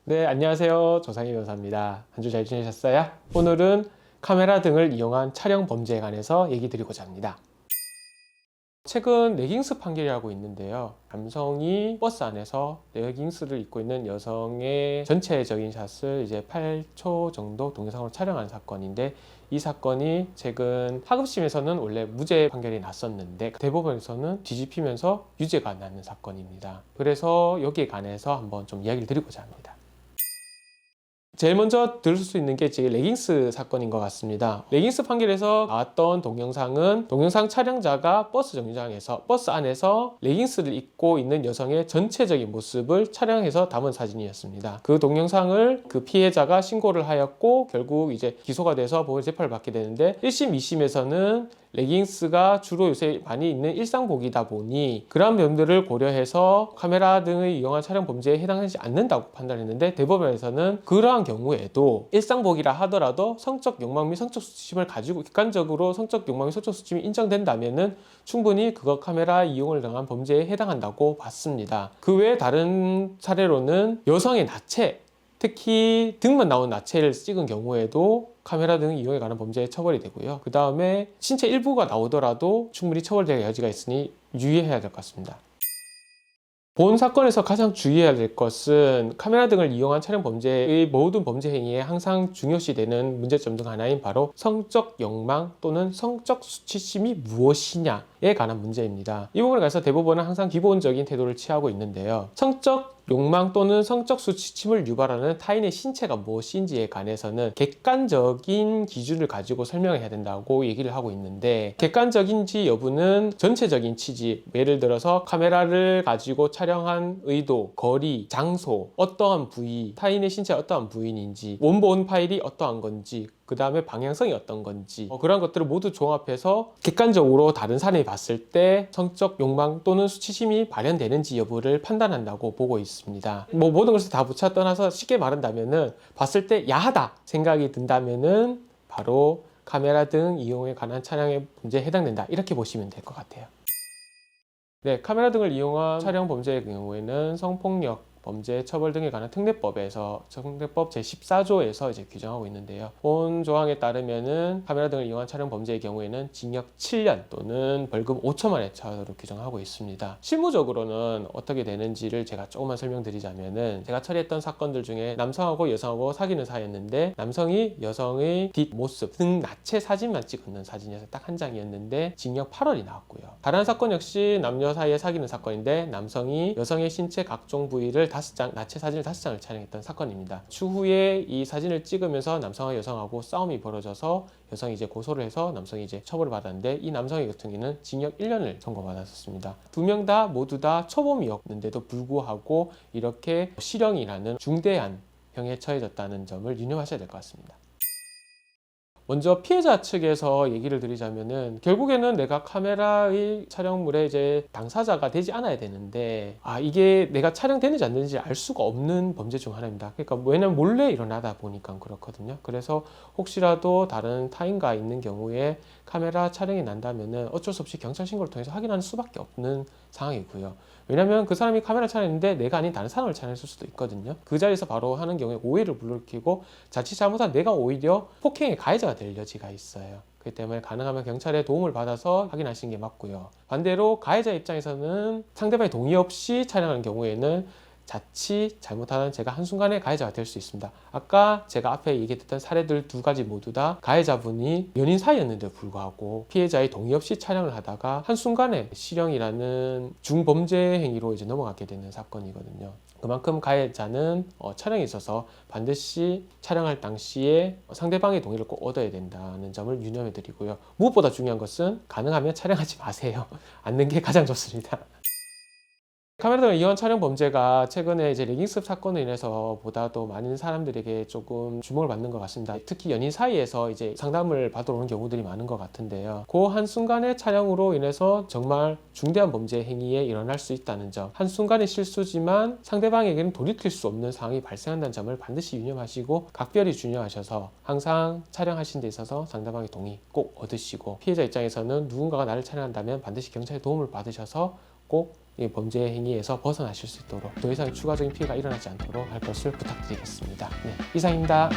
네, 안녕하세요. 조상희 변호사입니다. 한 주 잘 지내셨어요? 오늘은 카메라 등을 이용한 촬영 범죄에 관해서 얘기 드리고자 합니다. 최근 레깅스 판결이라고 있는데요. 남성이 버스 안에서 레깅스를 입고 있는 여성의 전체적인 샷을 이제 8초 정도 동영상으로 촬영한 사건인데, 이 사건이 최근 하급심에서는 원래 무죄 판결이 났었는데 대법원에서는 뒤집히면서 유죄가 나는 사건입니다. 그래서 여기에 관해서 한번 좀 이야기를 드리고자 합니다. 제일 먼저 들을 수 있는 게 지금 레깅스 사건인 것 같습니다. 레깅스 판결에서 나왔던 동영상은 동영상 촬영자가 버스 정류장에서 버스 안에서 레깅스를 입고 있는 여성의 전체적인 모습을 촬영해서 담은 사진이었습니다. 그 동영상을 그 피해자가 신고를 하였고 결국 이제 기소가 돼서 법원 재판을 받게 되는데, 1심, 2심에서는 레깅스가 주로 요새 많이 있는 일상복이다 보니 그러한 점들을 고려해서 카메라 등을 이용한 촬영 범죄에 해당하지 않는다고 판단했는데, 대법원에서는 그러한 경우에도 일상복이라 하더라도 성적 욕망 및 성적 수치심을 가지고 객관적으로 성적 욕망 및 성적 수치심이 인정된다면은 충분히 그거 카메라 이용을 당한 범죄에 해당한다고 봤습니다. 그 외에 다른 사례로는 여성의 나체, 특히 등만 나온 나체를 찍은 경우에도 카메라 등 이용에 관한 범죄에 처벌이 되고요. 그 다음에 신체 일부가 나오더라도 충분히 처벌될 여지가 있으니 유의해야 될 것 같습니다. 본 사건에서 가장 주의해야 될 것은 카메라 등을 이용한 촬영 범죄의 모든 범죄 행위에 항상 중요시되는 문제점 중 하나인 바로 성적 욕망 또는 성적 수치심이 무엇이냐에 관한 문제입니다. 이 부분에 관해서 대법원은 항상 기본적인 태도를 취하고 있는데요. 성적 욕망 또는 성적 수치심을 유발하는 타인의 신체가 무엇인지에 관해서는 객관적인 기준을 가지고 설명을 해야 된다고 얘기를 하고 있는데, 객관적인지 여부는 전체적인 취지, 예를 들어서 카메라를 가지고 촬영한 의도, 거리, 장소, 어떠한 부위, 타인의 신체가 어떠한 부위인지, 원본 파일이 어떠한 건지, 그 다음에 방향성이 어떤 건지, 그런 것들을 모두 종합해서 객관적으로 다른 사람이 봤을 때 성적 욕망 또는 수치심이 발현되는지 여부를 판단한다고 보고 있습니다. 모든 것을 다 붙여 떠나서 쉽게 말한다면은, 봤을 때 야하다 생각이 든다면은 바로 카메라 등 이용에 관한 촬영의 범죄에 해당된다, 이렇게 보시면 될 것 같아요. 네, 카메라 등을 이용한 촬영 범죄의 경우에는 성폭력 범죄 처벌 등에 관한 특례법에서 특례법 제14조에서 이제 규정하고 있는데요. 본 조항에 따르면은 카메라 등을 이용한 촬영 범죄의 경우에는 징역 7년 또는 벌금 5천만 원의 처하도록 규정하고 있습니다. 실무적으로는 어떻게 되는지를 제가 조금만 설명드리자면은, 제가 처리했던 사건들 중에 남성하고 여성하고 사귀는 사이였는데, 남성이 여성의 뒷모습 등 나체 사진만 찍는 사진이어서 딱 한 장이었는데 징역 8월이 나왔고요. 다른 사건 역시 남녀 사이에 사귀는 사건인데, 남성이 여성의 신체 각종 부위를 5장, 나체 사진을 5장을 촬영했던 사건입니다. 추후에 이 사진을 찍으면서 남성과 여성하고 싸움이 벌어져서 여성이 이제 고소를 해서 남성이 이제 처벌을 받았는데, 이 남성의 같은 경우는 징역 1년을 선고받았었습니다. 두 명 다 모두 다 초범이었는데도 불구하고 이렇게 실형이라는 중대한 형에 처해졌다는 점을 유념하셔야 될 것 같습니다. 먼저 피해자 측에서 얘기를 드리자면은, 결국에는 내가 카메라의 촬영물에 이제 당사자가 되지 않아야 되는데, 이게 내가 촬영되는지 안 되는지 알 수가 없는 범죄 중 하나입니다. 그러니까 왜냐면 몰래 일어나다 보니까 그렇거든요. 그래서 혹시라도 다른 타인과 있는 경우에 카메라 촬영이 난다면은 어쩔 수 없이 경찰 신고를 통해서 확인하는 수밖에 없는 상황이고요. 왜냐면 그 사람이 카메라 촬영했는데 내가 아닌 다른 사람을 촬영했을 수도 있거든요. 그 자리에서 바로 하는 경우에 오해를 불러일으키고 자칫 잘못한 내가 오히려 폭행의 가해자가 될 여지가 있어요. 그렇기 때문에 가능하면 경찰의 도움을 받아서 확인하시는 게 맞고요. 반대로 가해자 입장에서는 상대방의 동의 없이 촬영하는 경우에는 자칫 잘못하면 제가 한순간에 가해자가 될 수 있습니다. 아까 제가 앞에 얘기했던 사례들 두 가지 모두 다 가해자분이 연인 사이였는데도 불구하고 피해자의 동의 없이 촬영을 하다가 한순간에 실형이라는 중범죄 행위로 이제 넘어가게 되는 사건이거든요. 그만큼 가해자는 촬영에 있어서 반드시 촬영할 당시에 상대방의 동의를 꼭 얻어야 된다는 점을 유념해 드리고요. 무엇보다 중요한 것은 가능하면 촬영하지 마세요. 않는 게 가장 좋습니다. 카메라 등을 이용한 촬영 범죄가 최근에 이제 레깅스 사건으로 인해서 보다도 많은 사람들에게 조금 주목을 받는 것 같습니다. 특히 연인 사이에서 이제 상담을 받으러 오는 경우들이 많은 것 같은데요. 그 한순간의 촬영으로 인해서 정말 중대한 범죄 행위에 일어날 수 있다는 점, 한순간의 실수지만 상대방에게는 돌이킬 수 없는 상황이 발생한다는 점을 반드시 유념하시고 각별히 중요하셔서 항상 촬영하신 데 있어서 상대방의 동의 꼭 얻으시고, 피해자 입장에서는 누군가가 나를 촬영한다면 반드시 경찰의 도움을 받으셔서 꼭 이 범죄 행위에서 벗어나실 수 있도록 더 이상 추가적인 피해가 일어나지 않도록 할 것을 부탁드리겠습니다. 네, 이상입니다.